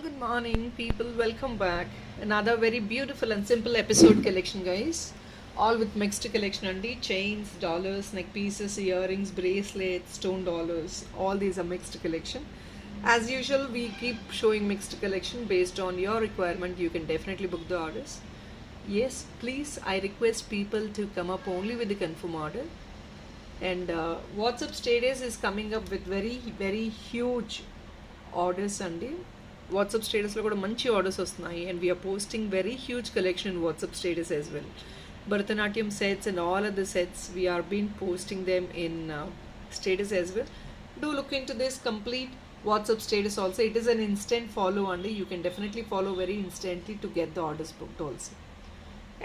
Good morning, people. Welcome back. Another very beautiful and simple episode collection, guys. All with mixed collection and chains, dollars, neck pieces, earrings, bracelets, stone dollars. All these are mixed collection. As usual, we keep showing mixed collection based on your requirement. You can definitely book the orders. Yes, please. I request people to come up only with the confirm order. And WhatsApp status is coming up with very huge orders అండి. WhatsApp స్టేటస్లో కూడా మంచి orders వస్తున్నాయి and we're posting very huge collection in WhatsApp status as well. Bharatanatyam sets and all other sets we're been posting them in status as well. Do look into this complete WhatsApp status also. It is an instant follow అండి. You can definitely follow very instantly to get the orders booked also.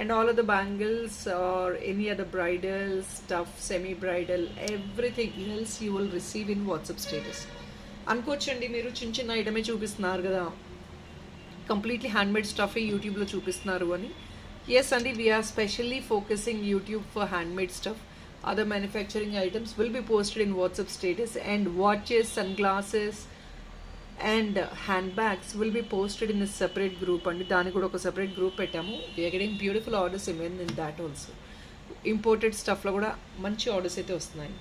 And all of the bangles or any other bridal stuff, semi-bridal, everything else you will receive in WhatsApp status. అనుకోవచ్చండి మీరు చిన్న ఐటమే చూపిస్తున్నారు కదా, completely handmade stuff యూట్యూబ్లో చూపిస్తున్నారు అని. Yes అండి, we're specially focusing YouTube for handmade stuff. Other manufacturing items will be posted in WhatsApp status and watches, sunglasses and handbags will be posted in separate group అండి. దానికి కూడా ఒక separate group పెట్టాము. We're getting beautiful orders even in that also. Imported స్టఫ్లో కూడా మంచి orders అయితే వస్తున్నాయి.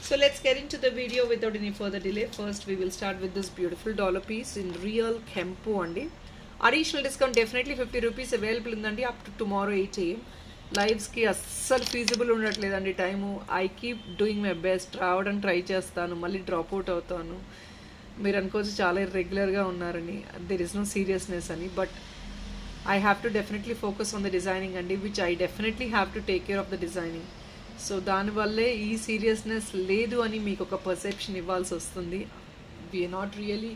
So let's get into the video without any further delay. First we will start with this beautiful dollar piece in real Kempu andi. Additional discount definitely 50 rupees available undandi up to tomorrow 8 am. Lives ki assal feasible undatledandi time. I keep doing my best. రావడం try చేస్తాను, మళ్ళీ drop out అవుతాను. మీరు అనుకోవచ్చు చాలా ఇర్రెగ్యులర్గా ఉన్నారని. There is no seriousness అని, but I have to definitely focus on the designing andi, which I definitely have to take care of the designing. So దానివల్లే ఈ సీరియస్నెస్ లేదు అని మీకు ఒక పర్సెప్షన్ ఇవ్వాల్సి వస్తుంది. We're not really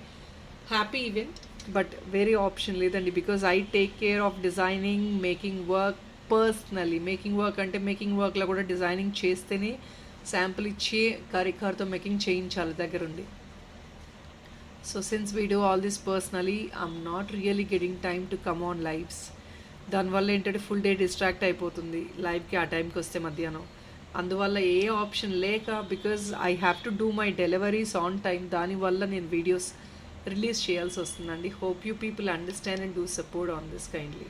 happy even, but వేరే ఆప్షన్ లేదండి. Because I take care of designing, making work personally. Making work అంటే మేకింగ్ వర్క్లో కూడా డిజైనింగ్ చేస్తేనే శాంపుల్ ఇచ్చి కరికార్తో మేకింగ్ చేయించాలి దగ్గరుండి. So since we do all this personally, I'm not really getting time to come on lives. దానివల్ల ఏంటంటే full day distract అయిపోతుంది లైవ్కి ఆ టైంకి వస్తే మధ్యాహ్నం. అందువల్ల ఏ ఆప్షన్ లేక, because I have to do my deliveries on time, దానివల్ల నేను వీడియోస్ రిలీజ్ చేయాల్సి వస్తుందండి. Hope you people understand and do support on this kindly.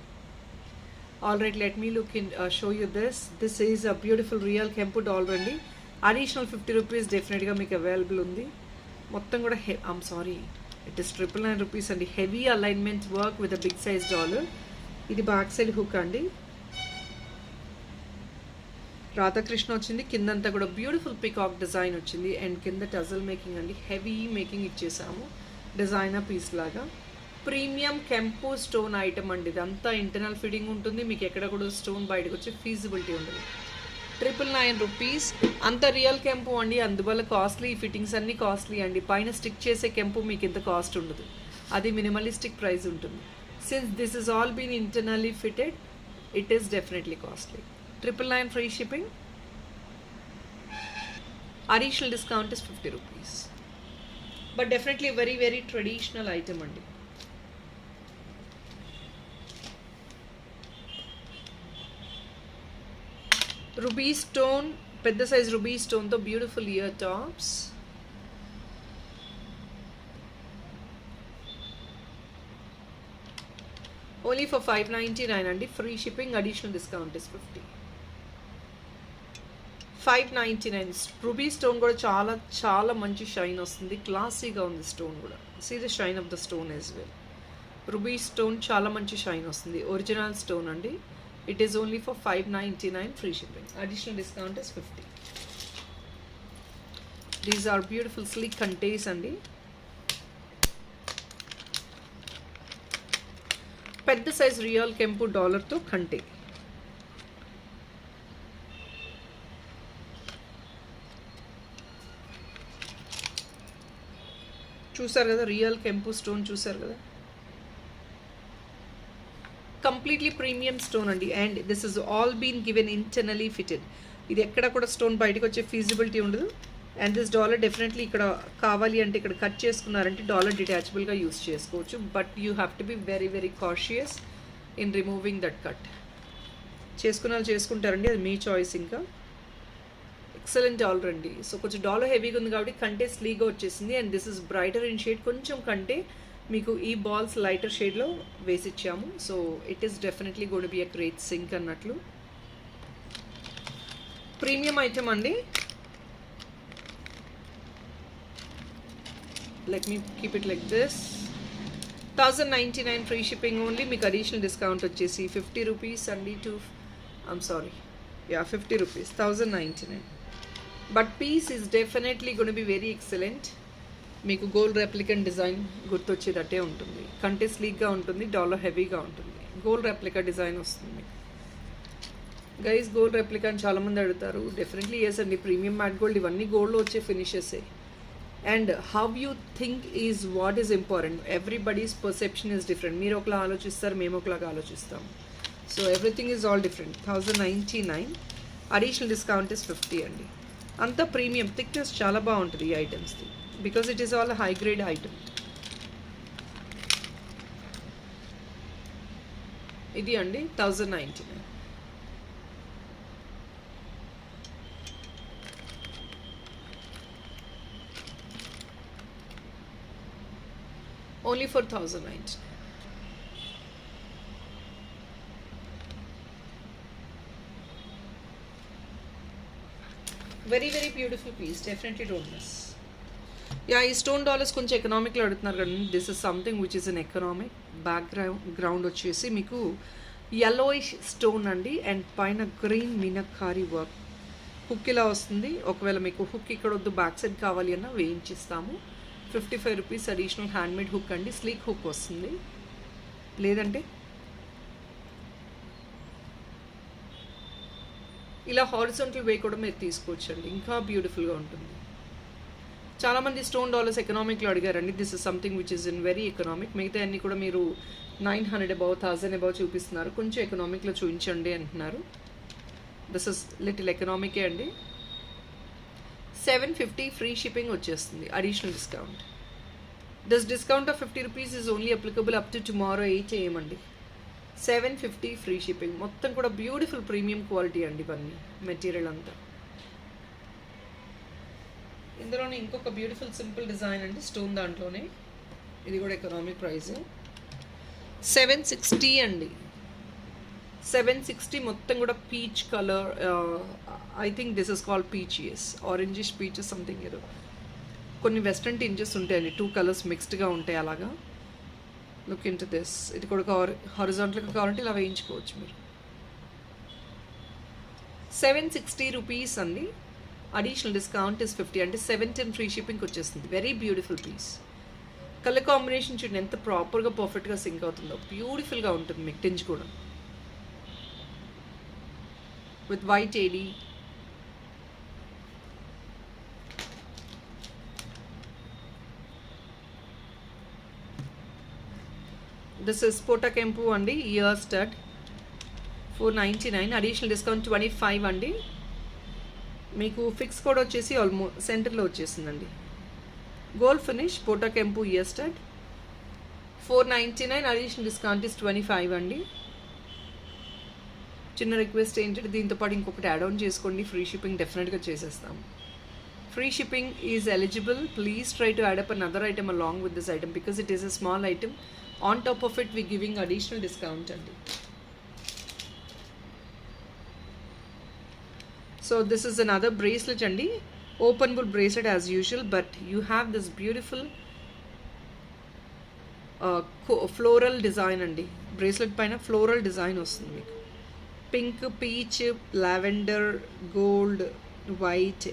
All right, let me look in show you this. This is a beautiful real కెంపు dollar అండి. Additional 50 rupees డెఫినెట్గా మీకు available ఉంది. మొత్తం కూడా I'm sorry, it is 999 rupees అండి. Heavy alignment work with a big size dollar. ఇది back side hook అండి. రాధాకృష్ణ వచ్చింది. కిందంతా కూడా బ్యూటిఫుల్ పికాక్ డిజైన్ వచ్చింది అండ్ కింద టజల్ మేకింగ్ అండి. హెవీ మేకింగ్ ఇచ్చేసాము డిజైనర్ పీస్ లాగా. ప్రీమియం కెంపు స్టోన్ ఐటమ్ అండి. ఇదంతా ఇంటర్నల్ ఫిట్టింగ్ ఉంటుంది. మీకు ఎక్కడ కూడా స్టోన్ బయటకు వచ్చే ఫీజిబిలిటీ ఉండదు. 999 రూపీస్. అంత రియల్ కెంపు అండి, అందువల్ల కాస్ట్లీ. ఫిట్టింగ్స్ అన్నీ కాస్ట్లీ అండి. పైన స్టిక్ చేసే కెంపు మీకు ఇంత కాస్ట్ ఉండదు, అది మినిమలిస్టిక్ ప్రైస్ ఉంటుంది. Since this is all been internally fitted, it is definitely costly. 999 free shipping. Additional discount is 50 rupees. But definitely very traditional item andi. Ruby stone, pedda size ruby stone tho beautiful ear tops. Only for 599 andi. Free shipping, additional discount is 50. 599. Ruby stone కూడా చాలా చాలా మంచి shine వస్తుంది. క్లాసీగా ఉంది stone కూడా. See the shine of the stone as well. Ruby stone చాలా మంచి షైన్ వస్తుంది. ఒరిజినల్ స్టోన్ అండి. It is only for 599 free shipping. Additional discount is 50. These are beautiful sleek కంటేస్ అండి. పెద్ద సైజ్ రియల్ కెంపు డాలర్తో కంటే. చూసారు కదా, రియల్ కెంపు స్టోన్ చూసారు కదా. కంప్లీట్లీ ప్రీమియం స్టోన్ అండి. And this is all been given internally fitted. ఇది ఎక్కడ కూడా స్టోన్ బయటకు వచ్చే ఫీజిబిలిటీ ఉండదు. అండ్ దిస్ డాలర్ డెఫినెట్లీ ఇక్కడ కావాలి అంటే ఇక్కడ కట్ చేసుకున్నారంటే డాలర్ డిటాచబుల్గా యూస్ చేసుకోవచ్చు. But you have to be very cautious in removing that cut. చేసుకున్న వాళ్ళు చేసుకుంటారండి, అది మీ చాయిస్. ఇంకా ఎక్సలెంట్ డాలర్ అండి. సో కొంచెం డాలర్ హెవీగా ఉంది కాబట్టి కంటే స్లీగా వచ్చేసింది. And this is brighter in shade. కొంచెం కంటే మీకు ఈ బాల్స్ లైటర్ షేడ్లో వేసిచ్చాము. So it is definitely gonna be a great sink అన్నట్లు. ప్రీమియం ఐటమ్ అండి. Let me keep it like this. 1099 free shipping only. మీకు అడిషనల్ డిస్కౌంట్ వచ్చేసి 50 రూపీస్ అండి. I'm sorry, 50 rupees, 1099. But piece is definitely gonna be very excellent. మీకు gold replica design గుర్తొచ్చేటట్టే ఉంటుంది. కంటే స్లీక్గా ఉంటుంది, డాలర్ హెవీగా ఉంటుంది. గోల్డ్ రెప్లికా డిజైన్ వస్తుంది గైస్. గోల్డ్ రెప్లికా అని చాలామంది అడుగుతారు. డెఫినెట్లీ ఎస్ అండి. ప్రీమియం మ్యాట్ గోల్డ్ ఇవన్నీ గోల్డ్లో వచ్చే ఫినిషెసే. And how you think is what is important. Everybody's perception is different. మీరు ఒకలా ఆలోచిస్తారు, మేము ఒకలాగా ఆలోచిస్తాం. So everything is all different. 1099 additional discount is 50 అండి. అంతా ప్రీమియం. థిక్నెస్ చాలా బాగుంటుంది ఈ ఐటమ్స్ది, because it is all high grade item. ఇది అండి 1099. Only for 1099. Very very beautiful piece. Definitely don't miss. Yeah, ఈ స్టోన్ డాలర్స్ కొంచెం ఎకనామిక్లో అడుగుతున్నారు కదండి. This is something which is an economic. Background వచ్చేసి మీకు యెల్లోయిష్ స్టోన్ అండి, అండ్ పైన గ్రీన్ మీనకారి వర్క్. హుక్ ఇలా వస్తుంది. ఒకవేళ మీకు హుక్ ఇక్కడ వద్దు, బ్యాక్ సైడ్ కావాలి అన్న వేయించిస్తాము. 55 రూపీస్ అడిషనల్ హ్యాండ్మేడ్ హుక్ అండి. స్లీక్ హుక్ వస్తుంది. లేదంటే ఇలా హారిజాంటల్ వే కూడా మీరు తీసుకోవచ్చండి, ఇంకా బ్యూటిఫుల్గా ఉంటుంది. చాలామంది స్టోన్ డాలర్స్ ఎకనామిక్లో అడిగారండి. This is something which is in very economic. మిగతా అన్నీ కూడా మీరు 900 అబౌవ్, 1000 అబౌవ్ చూపిస్తున్నారు. కొంచెం ఎకనామిక్లో చూపించండి అంటున్నారు. దిస్ ఇస్ లిటిల్ ఎకనామికే అండి. 750 ఫ్రీ షిప్పింగ్ వచ్చేస్తుంది additional discount. This discount of 50 rupees is only applicable up to tomorrow 8 AM అండి. 750 ఫ్రీ షిప్పింగ్. మొత్తం కూడా బ్యూటిఫుల్ ప్రీమియం క్వాలిటీ అండి ఇవన్నీ మెటీరియల్ అంతా. ఇందులోనే ఇంకొక బ్యూటిఫుల్ సింపుల్ డిజైన్ అండి స్టోన్ దాంట్లోనే. ఇది కూడా ఎకనామిక్ ప్రైస్. 760 అండి. 760 మొత్తం కూడా peach colour. I think this is called peach. Yes, orangish peach something ఏదో. కొన్ని వెస్ట్రన్ టింజెస్ ఉంటాయండి, 2 కలర్స్ మిక్స్డ్గా ఉంటాయి అలాగా. Look into this. ఇది కూడా హారిజాంటల్గా కావాలంటే ఇలా వేయించుకోవచ్చు మీరు. 760 రూపీస్ అండి. అడిషనల్ డిస్కౌంట్ ఇస్ 50 అంటే 710 ఫ్రీ షిప్పింగ్కి వచ్చేస్తుంది. Very beautiful piece. Colour combination చూడండి ఎంత ప్రాపర్గా పర్ఫెక్ట్గా సింక్ అవుతుందో. బ్యూటిఫుల్గా ఉంటుంది మీకు టింజ్ కూడా. With white AD. This is పోటా కెంపు అండి. Year stud 499. అడిషనల్ డిస్కౌంట్ 25 అండి. మీకు ఫిక్స్ కోడ్ వచ్చేసి ఆల్మోస్ట్ సెంటర్లో వచ్చేసిందండి. గోల్డ్ ఫినిష్ పోటా కెంపు ear stud 499. Additional discount is 25 అండి. చిన్న రిక్వెస్ట్ ఏంటంటే దీంతో పాటు ఇంకొకటి యాడ్ ఆన్ చేసుకోండి. ఫ్రీ షిప్పింగ్ డెఫినెట్గా చేసేస్తాం. Free shipping is eligible. Please try to add up another item along with this item because it is a small item. On top of it we giving additional discount అండి. So this is another bracelet andi. Openable bracelet as usual, but you have this beautiful floral design andi. Bracelet paina floral design vastundi meeku. Pink, peach, lavender, gold, white.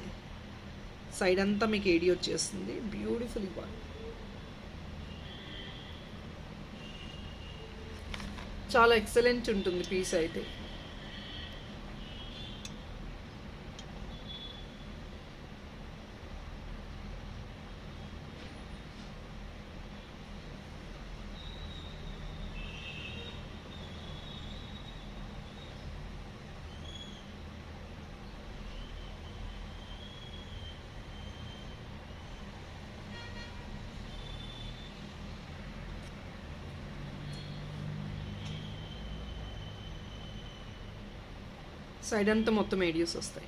Side anta meeku edi vachestundi. Beautifully one. Chala excellent untundi piece aithe. సైడ్ అంతా మొత్తం ఏడియోస్ వస్తాయి.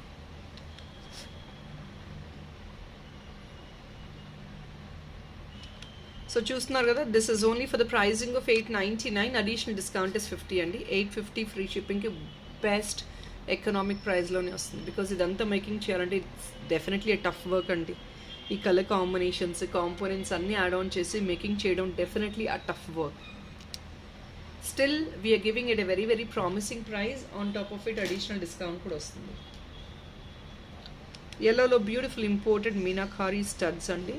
So చూస్తున్నారు కదా, this is only for the pricing of 899, additional discount is 50 అండి. 850 free షిప్పింగ్కి best economic ప్రైస్లోనే వస్తుంది. బికాజ్ ఇదంతా మేకింగ్ చేయాలంటే it's definitely a tough work అండి. ఈ కలర్ కాంబినేషన్స్, కాంపోనెంట్స్ అన్నీ యాడ్ ఆన్ చేసి మేకింగ్ చేయడం definitely a tough work. Still we're giving it a very very promising price. On top of it additional discount కూడా వస్తుంది. ఎల్లోలో beautiful imported meenakari studs అండి.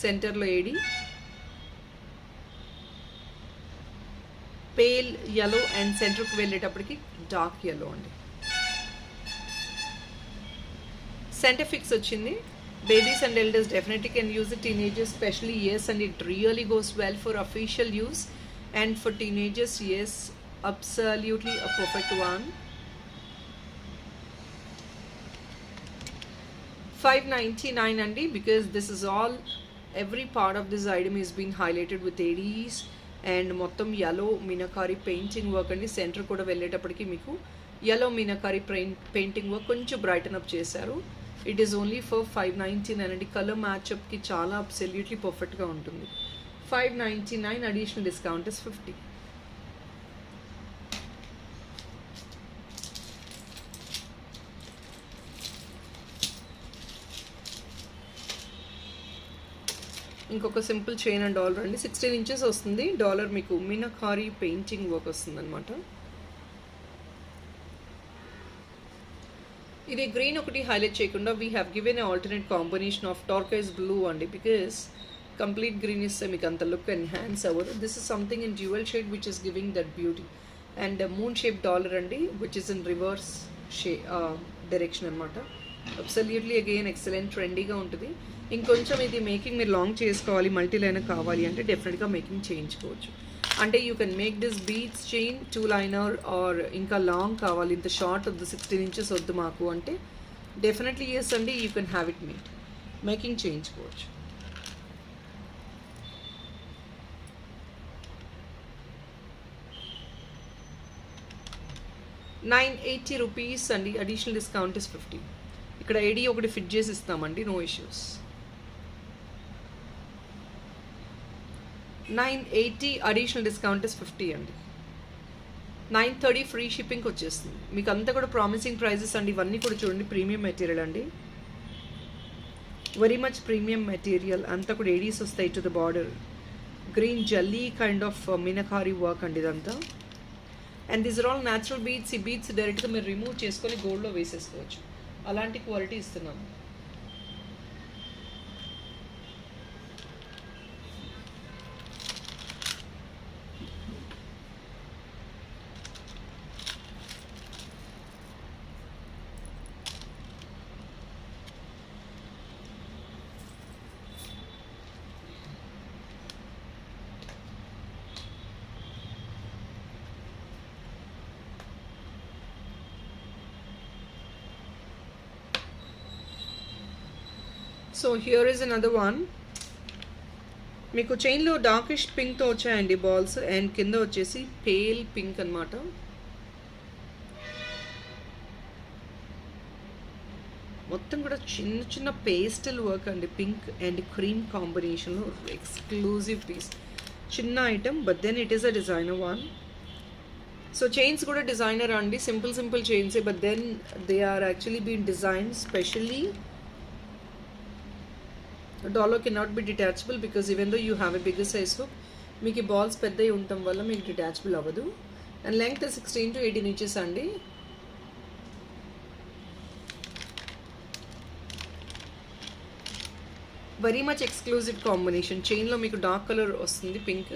సెంటర్లో AD, pale yellow and సెంటర్కి వెళ్ళేటప్పటికి dark yellow అండి. Centre fix వచ్చింది. Babies and elders definitely can use it. Teenagers especially yes, and it really goes well for official use, and for teenagers yes, absolutely a perfect one. 599 అండి. because this is all, every part of this item is being highlighted with ADs and మొత్తం yellow meenakari painting work అండి. Centre కూడా వెళ్ళేటప్పటికి మీకు yellow meenakari painting work కొంచెం Brayton up చేశారు. It is only for 599 అండి. Colour మ్యాచ్అప్కి చాలా అబ్సల్యూట్లీ పర్ఫెక్ట్గా ఉంటుంది. 599, అడిషనల్ డిస్కౌంట్ ఇస్ 50. ఇంకొక సింపుల్ చైన్ అండ్ డాలర్ అండి. 16 ఇంచెస్ వస్తుంది. డాలర్ మీకు మీనాకారి పెయింటింగ్ వర్క్ వస్తుంది అనమాట. ఇది గ్రీన్ ఒకటి హైలైట్ చేయకుండా we have given a alternate combination of turquoise blue అండి. బికాస్ కంప్లీట్ గ్రీన్ ఇస్తే మీకు అంత లుక్ ఎన్హాన్స్ అవ్వదు. This is something in dual shade which is giving that beauty. And moon shape dollar అండి, which is in reverse direction అనమాట. Absolutely again excellent, ట్రెండీగా ఉంటుంది. ఇంకొంచెం ఇది మేకింగ్ మీరు లాంగ్ చేసుకోవాలి, మల్టీ లైనర్ కావాలి అంటే డెఫినెట్గా మేకింగ్ చేయించుకోవచ్చు. అంటే you can make this beads chain 2 liner or ఇంకా లాంగ్ కావాలి, ఇంత షార్ట్ వద్దు, 16 ఇంచెస్ వద్దు మాకు అంటే డెఫినెట్లీ ఎస్ అండి, you can have it made, making చేయించుకోవచ్చు. ₹980 అండి. Additional discount is 50. ఇక్కడ ఏడీ ఒకటి ఫిట్ చేసి ఇస్తామండి, no issues. 980, additional discount is 50 అండి. 930 ఫ్రీ షిప్పింగ్కి వచ్చేస్తుంది. మీకు అంతా కూడా ప్రామిసింగ్ ప్రైజెస్ అండి. ఇవన్నీ కూడా చూడండి, ప్రీమియం మెటీరియల్ అండి, వెరీ మచ్ ప్రీమియం మెటీరియల్. అంతా కూడా ఏడీస్ వస్తాయి టు ద బార్డర్. గ్రీన్ జల్లీ కైండ్ ఆఫ్ మీనాకారి వర్క్ అండి ఇదంతా. And these are all natural beads. ఈ బీడ్స్ డైరెక్ట్గా మీరు రిమూవ్ చేసుకొని గోల్డ్లో వేసేసుకోవచ్చు, అలాంటి క్వాలిటీ ఇస్తున్నాము. So here is another one. మీకు చైన్లో డార్కిష్ పింక్తో వచ్చాయండి బాల్స్, అండ్ కింద వచ్చేసి పేల్ పింక్ అనమాట. మొత్తం కూడా చిన్న చిన్న పేస్టల్ వర్క్ అండి, పింక్ అండ్ క్రీమ్ కాంబినేషన్లో ఎక్స్క్లూజివ్ పీస్. చిన్న item, but then it is a designer one. So chains కూడా డిజైనర్ అండి, సింపుల్ సింపుల్ చైన్సే, but then they are actually been design specially. Dollar cannot be detachable because even though you have a bigger size hook, మీకు balls పెద్దవి ఉండటం వల్ల మీకు detachable అవ్వదు. And length 16 to 18 inches అండి. Very much exclusive combination. చైన్లో మీకు dark colour వస్తుంది, పింక్,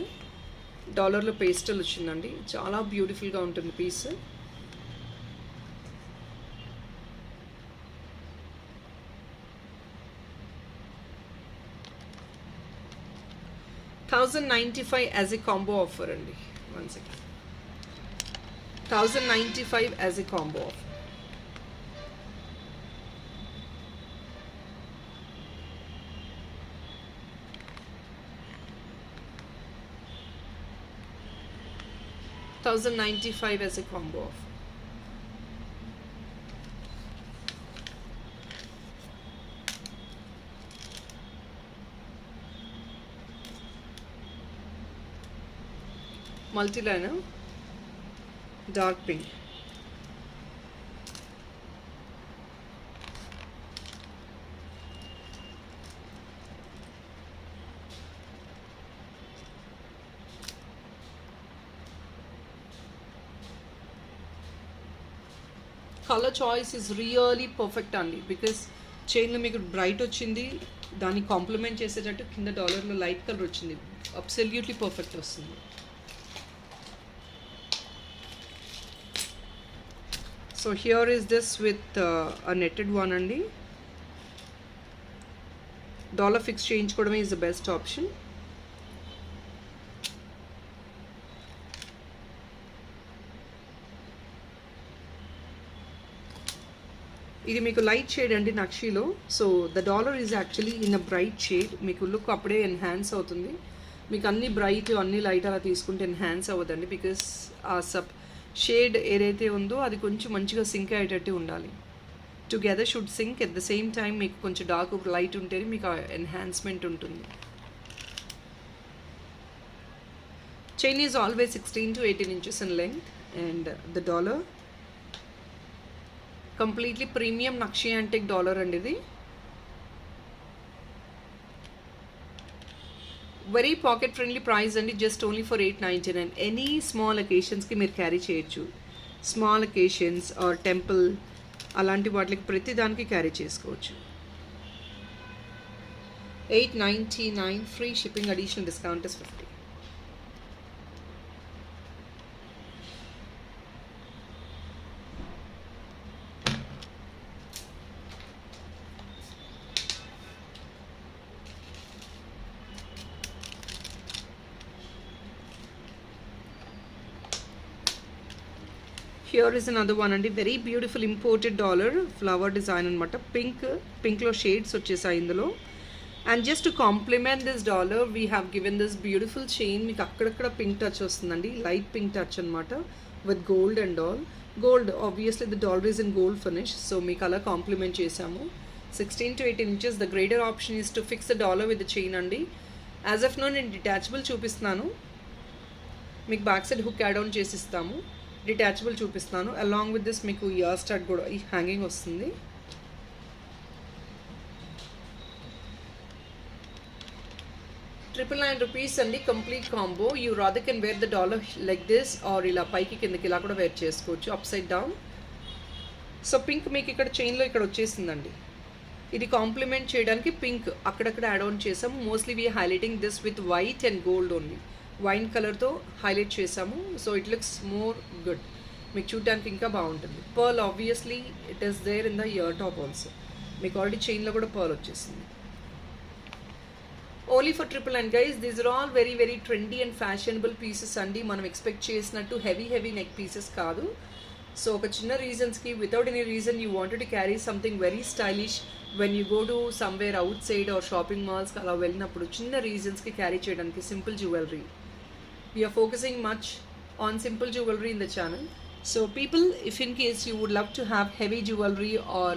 డాలర్లో పేస్టల్ వచ్చిందండి. చాలా బ్యూటిఫుల్గా ఉంటుంది piece. $1,095 as a combo offer అండి. 1 second. $1,095 as a combo offer. $1,095 as a combo offer. multi-liner, dark pink. Colour choice is really perfect అండి, బికాస్ చైన్లో మీకు బ్రైట్ వచ్చింది, దాన్ని కాంప్లిమెంట్ చేసేటట్టు కింద డాలర్లో లైట్ కలర్ వచ్చింది, అబ్సల్యూట్లీ పర్ఫెక్ట్ వస్తుంది. So here is this with a netted one అండి. డాలర్ ఫిక్స్ చేయించుకోవడమే ఈజ్ ద బెస్ట్ ఆప్షన్. ఇది మీకు లైట్ షేడ్ అండి నక్షీలో. So the dollar is actually in a bright shade. మీకు లుక్ అప్పుడే ఎన్హాన్స్ అవుతుంది. మీకు అన్ని బ్రైట్ అన్ని లైట్ అలా తీసుకుంటే ఎన్హాన్స్ అవ్వదండి, బికాస్ ఆ షేడ్ ఏదైతే ఉందో అది కొంచెం మంచిగా సింక్ అయ్యేటట్టు ఉండాలి. Together should sync at the same time. మీకు కొంచెం డార్క్ లైట్ ఉంటేనే మీకు ఎన్హాన్స్మెంట్ ఉంటుంది. Chain is always 16 to 18 inches in length, and the dollar completely premium nakshi antique dollar అండి ఇది. వెరీ పాకెట్ ఫ్రెండ్లీ ప్రైస్ అండి, just only for 899. Any small అకేషన్స్కి మీరు క్యారీ చేయొచ్చు. స్మాల్ అకేషన్స్ ఆర్ టెంపుల్ అలాంటి వాటికి ప్రతి దానికి క్యారీ చేసుకోవచ్చు. 899 free shipping, additional discount is 50. Here is another one అండి, very beautiful imported dollar, flower design అనమాట. పింక్లో షేడ్స్ వచ్చేసాయి ఇందులో. And just to complement this dollar we have given this beautiful chain. మీకు అక్కడక్కడ పింక్ టచ్ వస్తుందండి, light pink touch అనమాట, with gold and all. Gold obviously the dollar is in gold finish, so మీకు అలా complement చేసాము. 16 to 18 inches. The greater option is to fix the dollar with the chain అండి. As of now నేను detachable చూపిస్తున్నాను, మీకు back side hook add on చేసిస్తాము. Detachable చూపిస్తాను. Along with this మీకు ఇయర్ స్టార్ట్ కూడా ఈ హ్యాంగింగ్ వస్తుంది. ₹999 అండి, complete combo. You rather can wear the dollar like this, or ఇలా పైకి కిందకి ఇలా కూడా వేర్ చేసుకోవచ్చు, upside down. So pink మీకు ఇక్కడ చైన్లో ఇక్కడ వచ్చేసిందండి. ఇది కాంప్లిమెంట్ చేయడానికి పింక్ అక్కడక్కడ యాడ్ ఆన్ చేసాము. Mostly we highlighting this with white and gold only. Wine కలర్తో హైలైట్ చేసాము. So it looks more good, మీకు చూడడానికి ఇంకా బాగుంటుంది. Pearl obviously it is there in the ear top also. మీకు ఆల్రెడీ చైన్లో కూడా పర్ల్ వచ్చేసింది. Only for $999 guys. These are all very very trendy and fashionable pieces అండి. మనం ఎక్స్పెక్ట్ చేసినట్టు హెవీ నెక్ పీసెస్ కాదు. సో ఒక చిన్న రీజన్స్కి, without any reason you wanted to carry something very stylish when you go to somewhere outside or shopping మాల్స్కి అలా వెళ్ళినప్పుడు చిన్న రీజన్స్కి క్యారీ చేయడానికి simple jewellery. We are focusing much on simple jewelry in the channel. So people, if in case you would love to have heavy jewelry or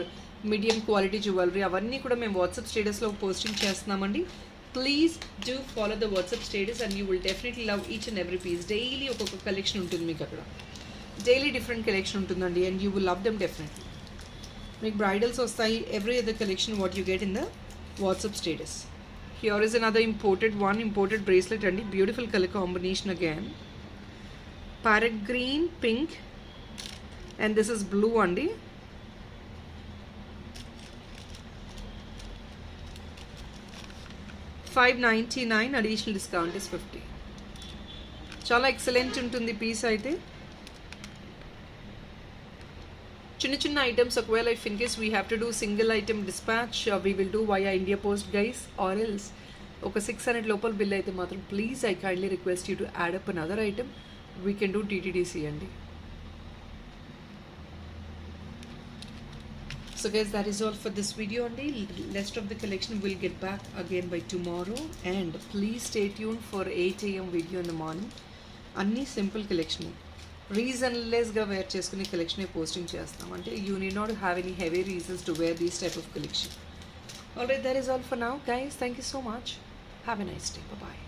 medium quality jewelry, avanni kuda మేము WhatsApp స్టేటస్లో posting చేస్తున్నామండి. Please do follow the WhatsApp status and you will definitely love each and every piece. Daily ఒక్కొక్క collection ఉంటుంది మీకు అక్కడ, daily different collection ఉంటుందండి, and you will love them definitely. మీకు bridals వస్తాయి, every other collection what you get in the WhatsApp status. Here is another imported bracelet and beautiful color combination again. Parrot green, pink, and this is blue andi. $599, additional discount is 50. Chala excellent untundi piece aithe. చిన్న items ఒకవేళ if in case we have to do single item dispatch, we will do via India post guys, or else ఒక 600 లోపల bill అయితే మాత్రం please I kindly request you to add up another item. We can do TTDC అండి. So guys, that is all for this video only. Rest of the collection will get back again by tomorrow, and please stay tuned for 8 AM video in the morning. అన్నీ simple collection, రీజన్లెస్గా wear చేసుకునే కలెక్షనే posting చేస్తాం. అంటే you need not have any heavy reasons to wear these type of collection. Alright, that is all for now guys. Thank you so much. Have a nice day. Bye.